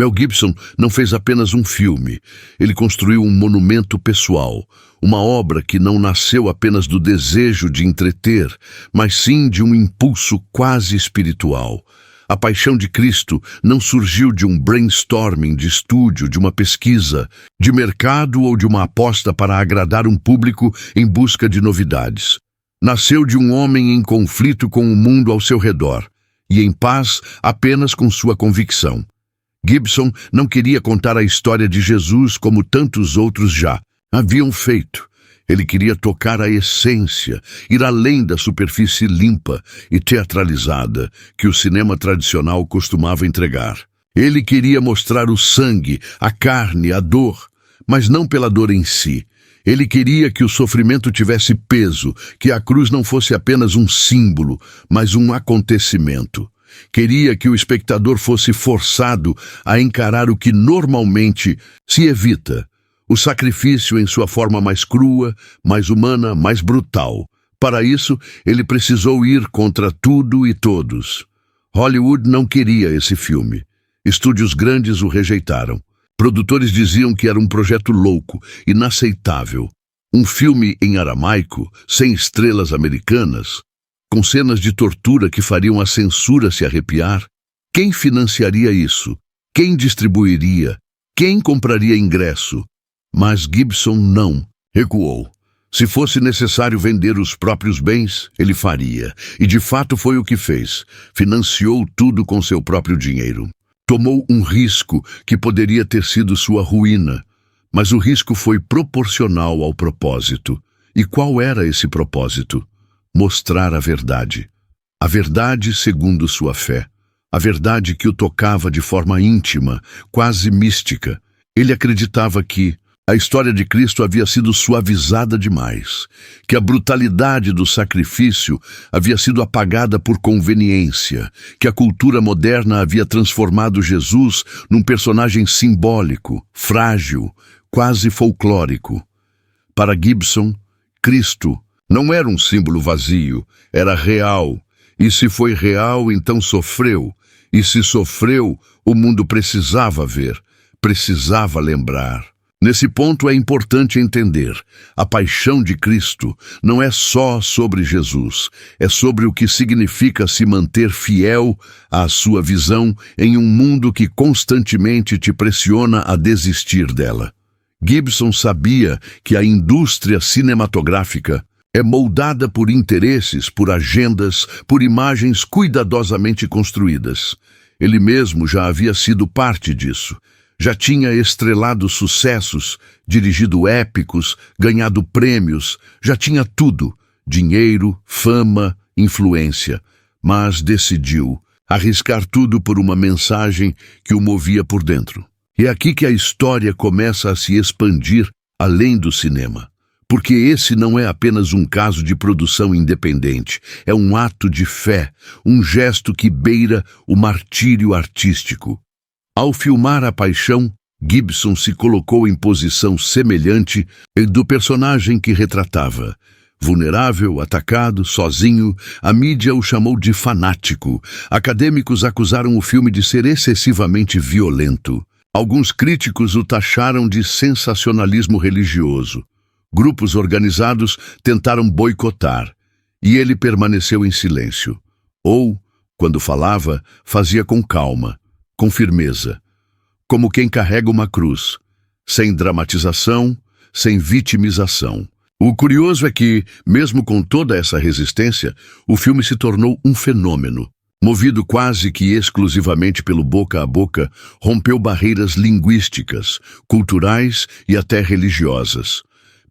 Mel Gibson não fez apenas um filme, ele construiu um monumento pessoal, uma obra que não nasceu apenas do desejo de entreter, mas sim de um impulso quase espiritual. A Paixão de Cristo não surgiu de um brainstorming de estúdio, de uma pesquisa, de mercado ou de uma aposta para agradar um público em busca de novidades. Nasceu de um homem em conflito com o mundo ao seu redor, e em paz apenas com sua convicção. Gibson não queria contar a história de Jesus como tantos outros já haviam feito. Ele queria tocar a essência, ir além da superfície limpa e teatralizada que o cinema tradicional costumava entregar. Ele queria mostrar o sangue, a carne, a dor, mas não pela dor em si. Ele queria que o sofrimento tivesse peso, que a cruz não fosse apenas um símbolo, mas um acontecimento. Queria que o espectador fosse forçado a encarar o que normalmente se evita, o sacrifício em sua forma mais crua, mais humana, mais brutal. Para isso, ele precisou ir contra tudo e todos. Hollywood não queria esse filme. Estúdios grandes o rejeitaram. Produtores diziam que era um projeto louco, inaceitável. Um filme em aramaico, sem estrelas americanas, com cenas de tortura que fariam a censura se arrepiar. Quem financiaria isso? Quem distribuiria? Quem compraria ingresso? Mas Gibson não recuou. Se fosse necessário vender os próprios bens, ele faria. E de fato foi o que fez. Financiou tudo com seu próprio dinheiro. Tomou um risco que poderia ter sido sua ruína, mas o risco foi proporcional ao propósito. E qual era esse propósito? Mostrar a verdade. A verdade segundo sua fé. A verdade que o tocava de forma íntima, quase mística. Ele acreditava que a história de Cristo havia sido suavizada demais, que a brutalidade do sacrifício havia sido apagada por conveniência, que a cultura moderna havia transformado Jesus num personagem simbólico, frágil, quase folclórico. Para Gibson, Cristo não era um símbolo vazio, era real. E se foi real, então sofreu. E se sofreu, o mundo precisava ver, precisava lembrar. Nesse ponto é importante entender, a paixão de Cristo não é só sobre Jesus, é sobre o que significa se manter fiel à sua visão em um mundo que constantemente te pressiona a desistir dela. Gibson sabia que a indústria cinematográfica é moldada por interesses, por agendas, por imagens cuidadosamente construídas. Ele mesmo já havia sido parte disso. Já tinha estrelado sucessos, dirigido épicos, ganhado prêmios, já tinha tudo, dinheiro, fama, influência, mas decidiu arriscar tudo por uma mensagem que o movia por dentro. E é aqui que a história começa a se expandir além do cinema. Porque esse não é apenas um caso de produção independente, é um ato de fé, um gesto que beira o martírio artístico. Ao filmar A Paixão, Gibson se colocou em posição semelhante do personagem que retratava. Vulnerável, atacado, sozinho, a mídia o chamou de fanático. Acadêmicos acusaram o filme de ser excessivamente violento. Alguns críticos o taxaram de sensacionalismo religioso. Grupos organizados tentaram boicotar, e ele permaneceu em silêncio. Ou, quando falava, fazia com calma, com firmeza, como quem carrega uma cruz, sem dramatização, sem vitimização. O curioso é que, mesmo com toda essa resistência, o filme se tornou um fenômeno. Movido quase que exclusivamente pelo boca a boca, rompeu barreiras linguísticas, culturais e até religiosas.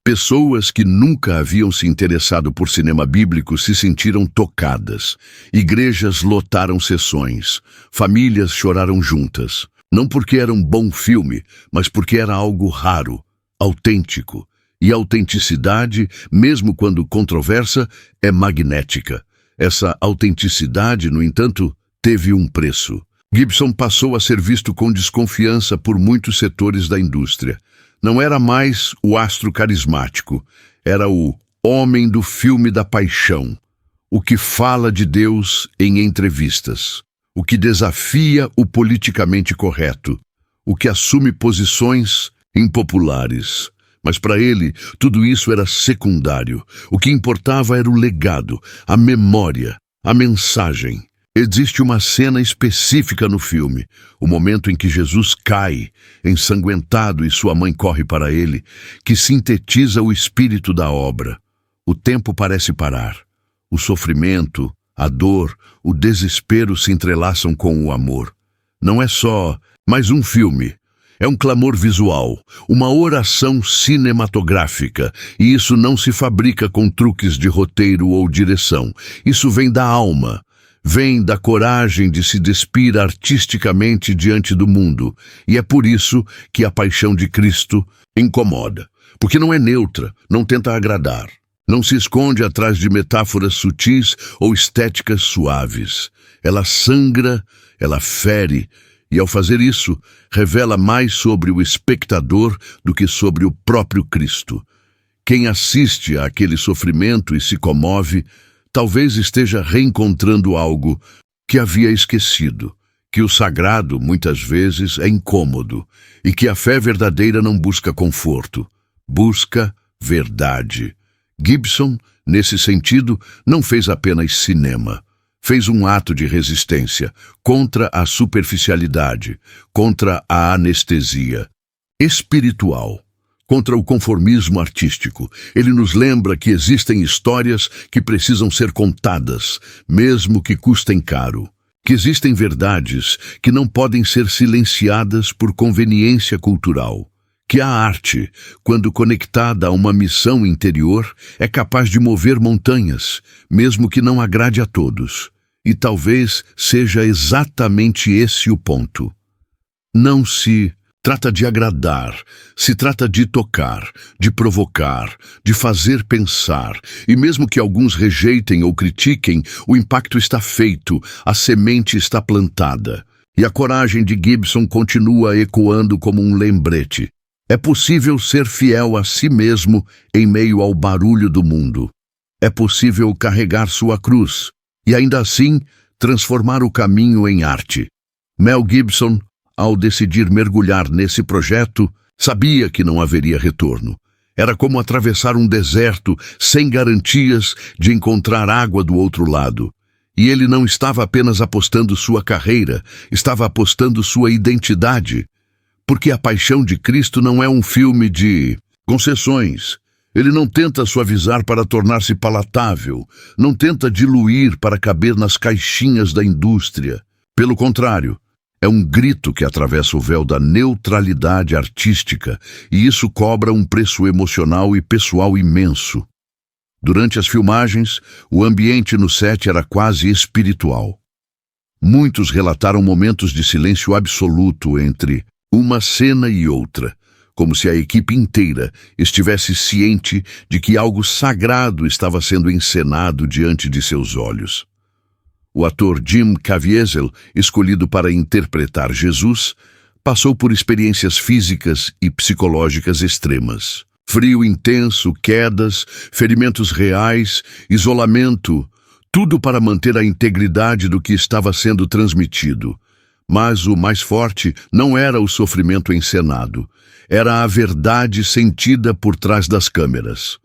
Pessoas que nunca haviam se interessado por cinema bíblico se sentiram tocadas. Igrejas lotaram sessões. Famílias choraram juntas. Não porque era um bom filme, mas porque era algo raro, autêntico. E a autenticidade, mesmo quando controversa, é magnética. Essa autenticidade, no entanto, teve um preço. Gibson passou a ser visto com desconfiança por muitos setores da indústria. Não era mais o astro carismático, era o homem do filme da paixão, o que fala de Deus em entrevistas, o que desafia o politicamente correto, o que assume posições impopulares. Mas para ele, tudo isso era secundário. O que importava era o legado, a memória, a mensagem. Existe uma cena específica no filme, o momento em que Jesus cai, ensanguentado, e sua mãe corre para ele, que sintetiza o espírito da obra. O tempo parece parar. O sofrimento, a dor, o desespero se entrelaçam com o amor. Não é só mais um filme. É um clamor visual, uma oração cinematográfica, e isso não se fabrica com truques de roteiro ou direção. Isso vem da alma, vem da coragem de se despir artisticamente diante do mundo. E é por isso que a paixão de Cristo incomoda, porque não é neutra, não tenta agradar. Não se esconde atrás de metáforas sutis ou estéticas suaves. Ela sangra, ela fere, e ao fazer isso, revela mais sobre o espectador do que sobre o próprio Cristo. Quem assiste àquele sofrimento e se comove, talvez esteja reencontrando algo que havia esquecido, que o sagrado, muitas vezes, é incômodo, e que a fé verdadeira não busca conforto, busca verdade. Gibson, nesse sentido, não fez apenas cinema. Fez um ato de resistência contra a superficialidade, contra a anestesia espiritual, contra o conformismo artístico. Ele nos lembra que existem histórias que precisam ser contadas, mesmo que custem caro. Que existem verdades que não podem ser silenciadas por conveniência cultural. Que a arte, quando conectada a uma missão interior, é capaz de mover montanhas, mesmo que não agrade a todos. E talvez seja exatamente esse o ponto. Não se trata de agradar, se trata de tocar, de provocar, de fazer pensar. E mesmo que alguns rejeitem ou critiquem, o impacto está feito, a semente está plantada. E a coragem de Gibson continua ecoando como um lembrete. É possível ser fiel a si mesmo em meio ao barulho do mundo. É possível carregar sua cruz e, ainda assim, transformar o caminho em arte. Mel Gibson, ao decidir mergulhar nesse projeto, sabia que não haveria retorno. Era como atravessar um deserto sem garantias de encontrar água do outro lado. E ele não estava apenas apostando sua carreira, estava apostando sua identidade. Porque a paixão de Cristo não é um filme de concessões. Ele não tenta suavizar para tornar-se palatável, não tenta diluir para caber nas caixinhas da indústria. Pelo contrário, é um grito que atravessa o véu da neutralidade artística, e isso cobra um preço emocional e pessoal imenso. Durante as filmagens, o ambiente no set era quase espiritual. Muitos relataram momentos de silêncio absoluto entre uma cena e outra, como se a equipe inteira estivesse ciente de que algo sagrado estava sendo encenado diante de seus olhos. O ator Jim Caviezel, escolhido para interpretar Jesus, passou por experiências físicas e psicológicas extremas. Frio intenso, quedas, ferimentos reais, isolamento, tudo para manter a integridade do que estava sendo transmitido. Mas o mais forte não era o sofrimento encenado, era a verdade sentida por trás das câmeras.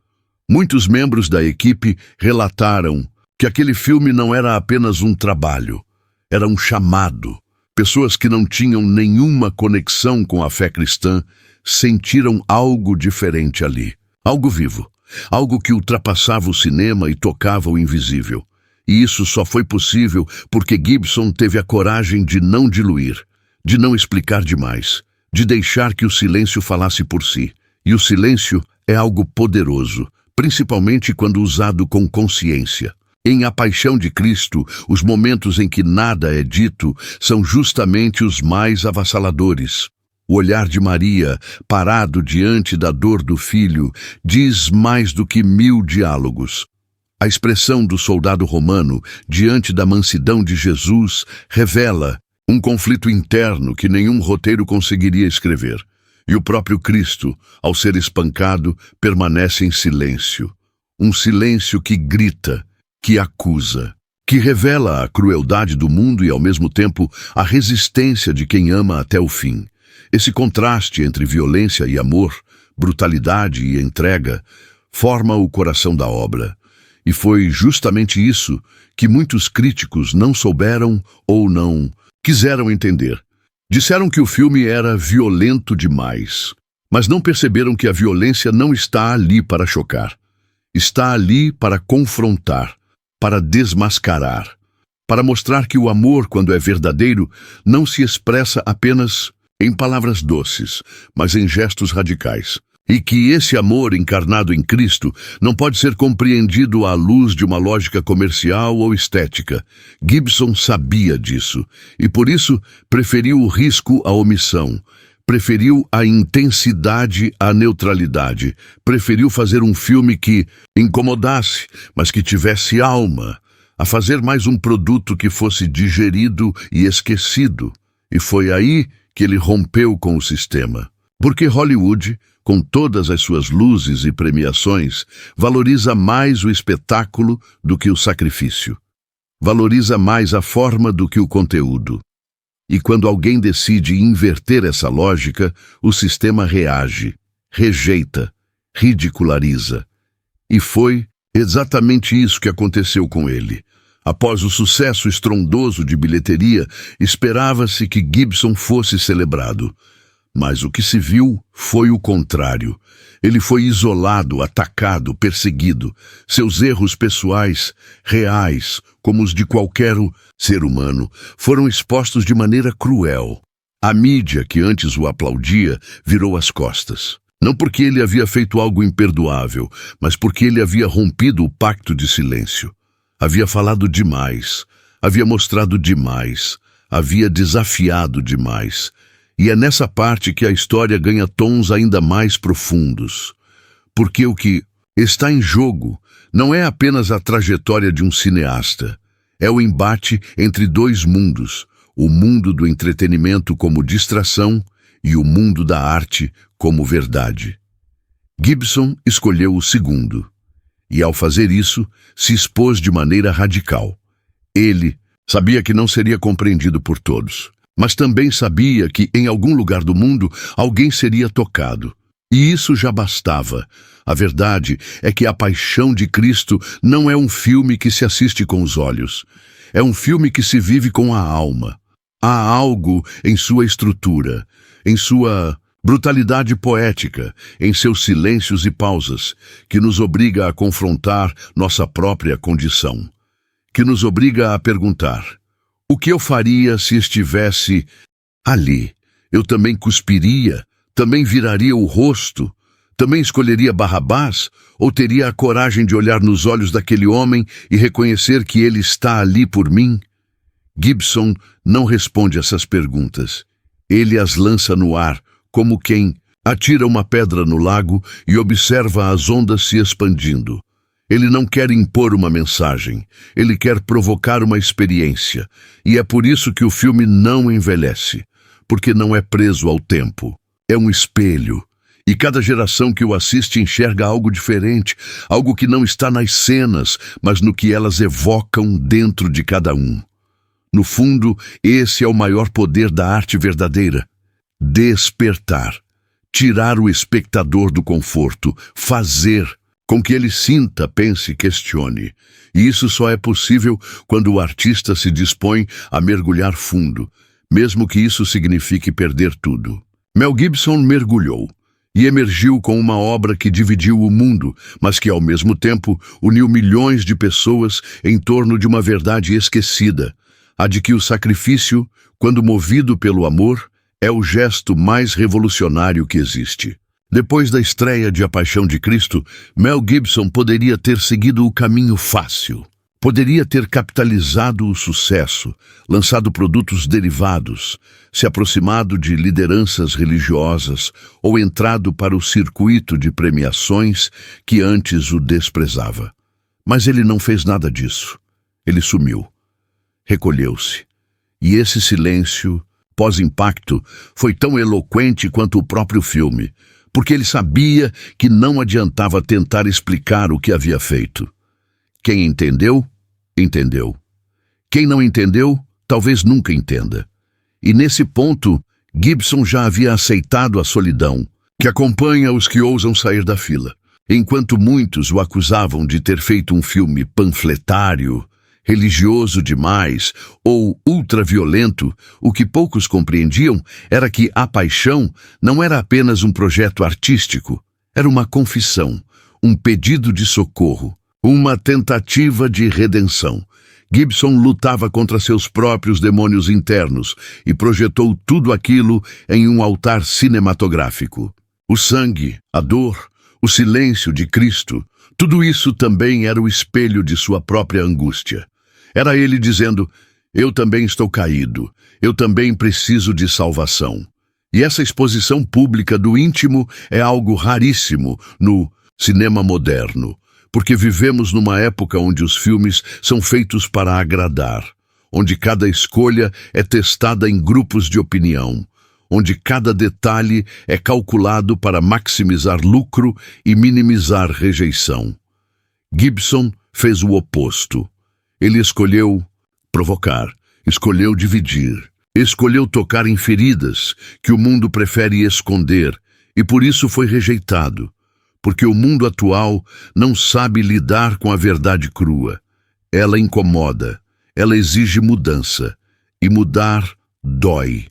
Muitos membros da equipe relataram que aquele filme não era apenas um trabalho, era um chamado. Pessoas que não tinham nenhuma conexão com a fé cristã sentiram algo diferente ali, algo vivo, algo que ultrapassava o cinema e tocava o invisível. E isso só foi possível porque Gibson teve a coragem de não diluir, de não explicar demais, de deixar que o silêncio falasse por si. E o silêncio é algo poderoso, principalmente quando usado com consciência. Em A Paixão de Cristo, os momentos em que nada é dito são justamente os mais avassaladores. O olhar de Maria, parado diante da dor do filho, diz mais do que 1000 diálogos. A expressão do soldado romano diante da mansidão de Jesus revela um conflito interno que nenhum roteiro conseguiria escrever. E o próprio Cristo, ao ser espancado, permanece em silêncio. Um silêncio que grita, que acusa, que revela a crueldade do mundo e, ao mesmo tempo, a resistência de quem ama até o fim. Esse contraste entre violência e amor, brutalidade e entrega, forma o coração da obra. E foi justamente isso que muitos críticos não souberam ou não quiseram entender. Disseram que o filme era violento demais, mas não perceberam que a violência não está ali para chocar. Está ali para confrontar, para desmascarar, para mostrar que o amor, quando é verdadeiro, não se expressa apenas em palavras doces, mas em gestos radicais. E que esse amor encarnado em Cristo não pode ser compreendido à luz de uma lógica comercial ou estética. Gibson sabia disso, e por isso preferiu o risco à omissão, preferiu a intensidade à neutralidade, preferiu fazer um filme que incomodasse, mas que tivesse alma, a fazer mais um produto que fosse digerido e esquecido. E foi aí que ele rompeu com o sistema. Porque Hollywood, com todas as suas luzes e premiações, valoriza mais o espetáculo do que o sacrifício. Valoriza mais a forma do que o conteúdo. E quando alguém decide inverter essa lógica, o sistema reage, rejeita, ridiculariza. E foi exatamente isso que aconteceu com ele. Após o sucesso estrondoso de bilheteria, esperava-se que Gibson fosse celebrado. Mas o que se viu foi o contrário. Ele foi isolado, atacado, perseguido. Seus erros pessoais, reais, como os de qualquer ser humano, foram expostos de maneira cruel. A mídia, que antes o aplaudia, virou as costas. Não porque ele havia feito algo imperdoável, mas porque ele havia rompido o pacto de silêncio. Havia falado demais, havia mostrado demais, havia desafiado demais. E é nessa parte que a história ganha tons ainda mais profundos. Porque o que está em jogo não é apenas a trajetória de um cineasta. É o embate entre dois mundos, o mundo do entretenimento como distração e o mundo da arte como verdade. Gibson escolheu o segundo. E ao fazer isso, se expôs de maneira radical. Ele sabia que não seria compreendido por todos. Mas também sabia que, em algum lugar do mundo, alguém seria tocado. E isso já bastava. A verdade é que A Paixão de Cristo não é um filme que se assiste com os olhos. É um filme que se vive com a alma. Há algo em sua estrutura, em sua brutalidade poética, em seus silêncios e pausas, que nos obriga a confrontar nossa própria condição. Que nos obriga a perguntar: o que eu faria se estivesse ali? Eu também cuspiria? Também viraria o rosto? Também escolheria Barrabás? Ou teria a coragem de olhar nos olhos daquele homem e reconhecer que ele está ali por mim? Gibson não responde essas perguntas. Ele as lança no ar, como quem atira uma pedra no lago e observa as ondas se expandindo. Ele não quer impor uma mensagem, ele quer provocar uma experiência. E é por isso que o filme não envelhece, porque não é preso ao tempo. É um espelho. E cada geração que o assiste enxerga algo diferente, algo que não está nas cenas, mas no que elas evocam dentro de cada um. No fundo, esse é o maior poder da arte verdadeira. Despertar. Tirar o espectador do conforto. Fazer com que ele sinta, pense, questione. E isso só é possível quando o artista se dispõe a mergulhar fundo, mesmo que isso signifique perder tudo. Mel Gibson mergulhou e emergiu com uma obra que dividiu o mundo, mas que, ao mesmo tempo, uniu milhões de pessoas em torno de uma verdade esquecida, a de que o sacrifício, quando movido pelo amor, é o gesto mais revolucionário que existe. Depois da estreia de A Paixão de Cristo, Mel Gibson poderia ter seguido o caminho fácil. Poderia ter capitalizado o sucesso, lançado produtos derivados, se aproximado de lideranças religiosas ou entrado para o circuito de premiações que antes o desprezava. Mas ele não fez nada disso. Ele sumiu. Recolheu-se. E esse silêncio, pós-impacto, foi tão eloquente quanto o próprio filme, porque ele sabia que não adiantava tentar explicar o que havia feito. Quem entendeu, entendeu. Quem não entendeu, talvez nunca entenda. E nesse ponto, Gibson já havia aceitado a solidão, que acompanha os que ousam sair da fila. Enquanto muitos o acusavam de ter feito um filme panfletário, religioso demais ou ultraviolento, o que poucos compreendiam era que A Paixão não era apenas um projeto artístico, era uma confissão, um pedido de socorro, uma tentativa de redenção. Gibson lutava contra seus próprios demônios internos e projetou tudo aquilo em um altar cinematográfico. O sangue, a dor, o silêncio de Cristo, tudo isso também era o espelho de sua própria angústia. Era ele dizendo: eu também estou caído, eu também preciso de salvação. E essa exposição pública do íntimo é algo raríssimo no cinema moderno, porque vivemos numa época onde os filmes são feitos para agradar, onde cada escolha é testada em grupos de opinião, onde cada detalhe é calculado para maximizar lucro e minimizar rejeição. Gibson fez o oposto. Ele escolheu provocar, escolheu dividir, escolheu tocar em feridas que o mundo prefere esconder e por isso foi rejeitado, porque o mundo atual não sabe lidar com a verdade crua. Ela incomoda, ela exige mudança, e mudar dói.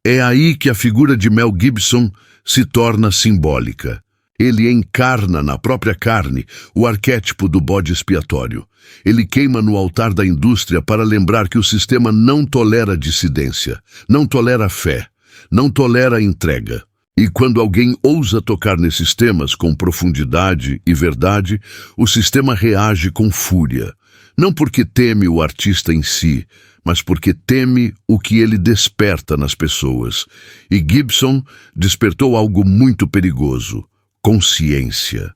É aí que a figura de Mel Gibson se torna simbólica. Ele encarna na própria carne o arquétipo do bode expiatório. Ele queima no altar da indústria para lembrar que o sistema não tolera dissidência, não tolera fé, não tolera entrega. E quando alguém ousa tocar nesses temas com profundidade e verdade, o sistema reage com fúria. Não porque teme o artista em si, mas porque teme o que ele desperta nas pessoas. E Gibson despertou algo muito perigoso: consciência.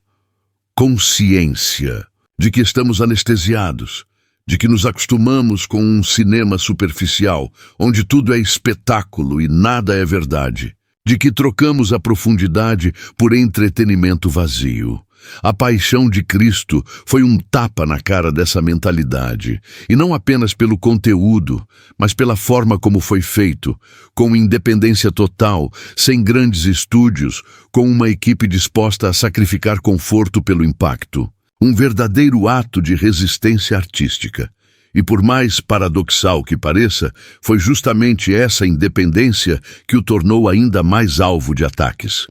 Consciência de que estamos anestesiados, de que nos acostumamos com um cinema superficial, onde tudo é espetáculo e nada é verdade, de que trocamos a profundidade por entretenimento vazio. A Paixão de Cristo foi um tapa na cara dessa mentalidade, e não apenas pelo conteúdo, mas pela forma como foi feito, com independência total, sem grandes estúdios, com uma equipe disposta a sacrificar conforto pelo impacto. Um verdadeiro ato de resistência artística. E por mais paradoxal que pareça, foi justamente essa independência que o tornou ainda mais alvo de ataques.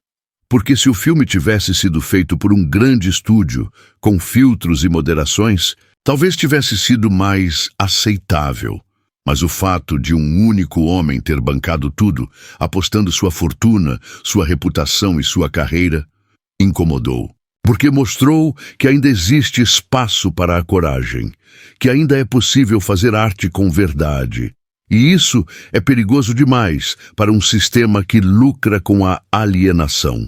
Porque se o filme tivesse sido feito por um grande estúdio, com filtros e moderações, talvez tivesse sido mais aceitável. Mas o fato de um único homem ter bancado tudo, apostando sua fortuna, sua reputação e sua carreira, incomodou. Porque mostrou que ainda existe espaço para a coragem, que ainda é possível fazer arte com verdade. E isso é perigoso demais para um sistema que lucra com a alienação.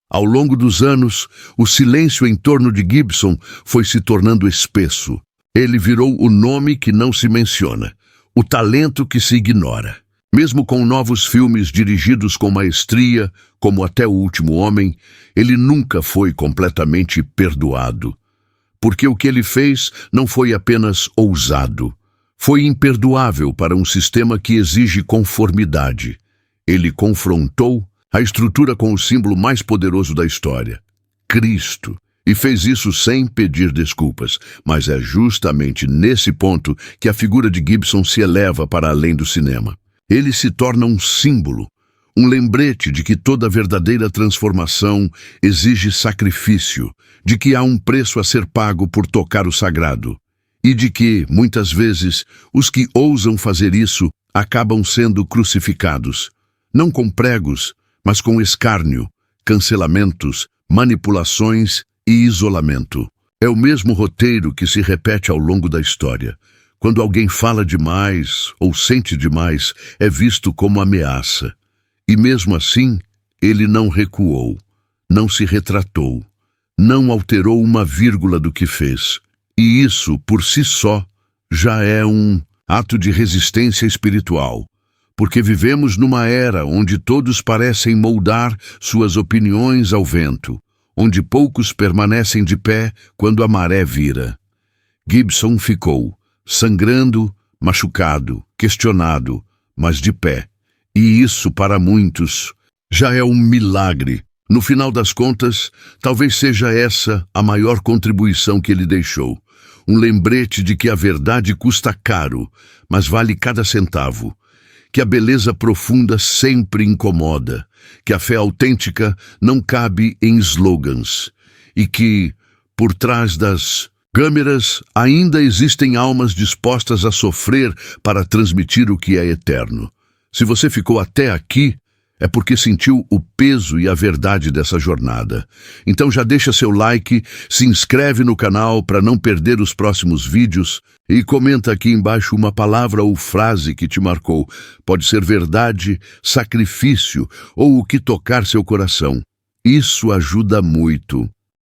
Ao longo dos anos, o silêncio em torno de Gibson foi se tornando espesso. Ele virou o nome que não se menciona, o talento que se ignora. Mesmo com novos filmes dirigidos com maestria, como Até o Último Homem, ele nunca foi completamente perdoado. Porque o que ele fez não foi apenas ousado. Foi imperdoável para um sistema que exige conformidade. Ele confrontou a estrutura com o símbolo mais poderoso da história, Cristo, e fez isso sem pedir desculpas. Mas é justamente nesse ponto que a figura de Gibson se eleva para além do cinema. Ele se torna um símbolo, um lembrete de que toda verdadeira transformação exige sacrifício, de que há um preço a ser pago por tocar o sagrado, e de que, muitas vezes, os que ousam fazer isso acabam sendo crucificados, não com pregos, mas com escárnio, cancelamentos, manipulações e isolamento. É o mesmo roteiro que se repete ao longo da história. Quando alguém fala demais ou sente demais, é visto como ameaça. E mesmo assim, ele não recuou, não se retratou, não alterou uma vírgula do que fez. E isso, por si só, já é um ato de resistência espiritual. Porque vivemos numa era onde todos parecem moldar suas opiniões ao vento, onde poucos permanecem de pé quando a maré vira. Gibson ficou sangrando, machucado, questionado, mas de pé. E isso, para muitos, já é um milagre. No final das contas, talvez seja essa a maior contribuição que ele deixou. Um lembrete de que a verdade custa caro, mas vale cada centavo. Que a beleza profunda sempre incomoda. Que a fé autêntica não cabe em slogans. E que, por trás das câmeras, ainda existem almas dispostas a sofrer para transmitir o que é eterno. Se você ficou até aqui, é porque sentiu o peso e a verdade dessa jornada. Então já deixa seu like, se inscreve no canal para não perder os próximos vídeos e comenta aqui embaixo uma palavra ou frase que te marcou. Pode ser verdade, sacrifício ou o que tocar seu coração. Isso ajuda muito.